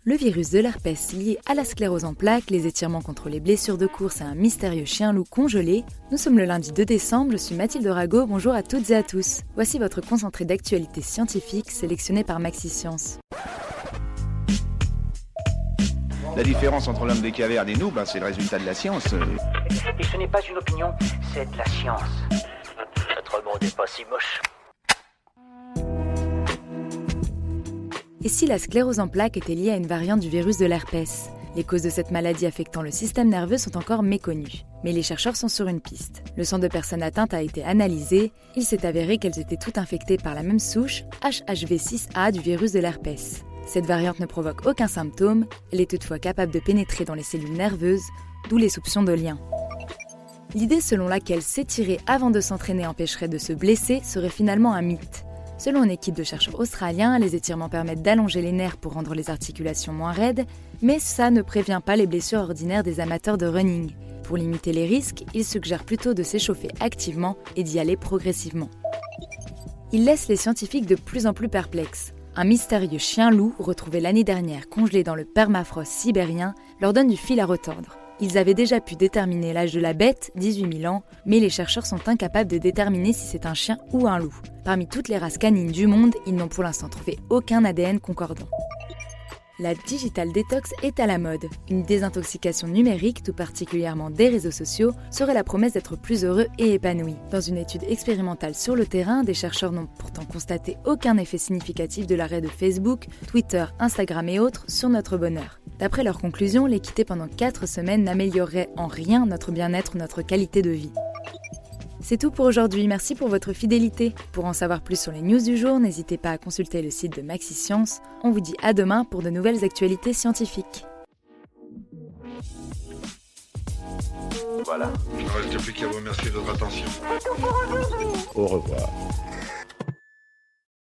Le virus de l'herpès lié à la sclérose en plaques, les étirements contre les blessures de course et un mystérieux chien-loup congelé. Nous sommes le lundi 2 décembre, je suis Mathilde Rago, bonjour à toutes et à tous. Voici votre concentré d'actualité scientifique sélectionné par Maxi Science. La différence entre l'homme des cavernes et nous, c'est le résultat de la science. Et ce n'est pas une opinion, c'est de la science. Notre monde n'est pas si moche. Et si la sclérose en plaques était liée à une variante du virus de l'herpès? Les causes de cette maladie affectant le système nerveux sont encore méconnues. Mais les chercheurs sont sur une piste. Le sang de personnes atteintes a été analysé. Il s'est avéré qu'elles étaient toutes infectées par la même souche, HHV6A du virus de l'herpès. Cette variante ne provoque aucun symptôme, elle est toutefois capable de pénétrer dans les cellules nerveuses, d'où les soupçons de lien. L'idée selon laquelle s'étirer avant de s'entraîner empêcherait de se blesser serait finalement un mythe. Selon une équipe de chercheurs australiens, les étirements permettent d'allonger les nerfs pour rendre les articulations moins raides, mais ça ne prévient pas les blessures ordinaires des amateurs de running. Pour limiter les risques, ils suggèrent plutôt de s'échauffer activement et d'y aller progressivement. Ils laissent les scientifiques de plus en plus perplexes. Un mystérieux chien-loup, retrouvé l'année dernière congelé dans le permafrost sibérien, leur donne du fil à retordre. Ils avaient déjà pu déterminer l'âge de la bête, 18 000 ans, mais les chercheurs sont incapables de déterminer si c'est un chien ou un loup. Parmi toutes les races canines du monde, ils n'ont pour l'instant trouvé aucun ADN concordant. La digital detox est à la mode. Une désintoxication numérique, tout particulièrement des réseaux sociaux, serait la promesse d'être plus heureux et épanoui. Dans une étude expérimentale sur le terrain, des chercheurs n'ont pourtant constaté aucun effet significatif de l'arrêt de Facebook, Twitter, Instagram et autres sur notre bonheur. D'après leurs conclusions, les quitter pendant 4 semaines n'améliorerait en rien notre bien-être ou notre qualité de vie. C'est tout pour aujourd'hui, merci pour votre fidélité. Pour en savoir plus sur les news du jour, n'hésitez pas à consulter le site de Maxi Science. On vous dit à demain pour de nouvelles actualités scientifiques. Voilà. Il ne reste plus qu'à vous remercier de votre attention. Au revoir.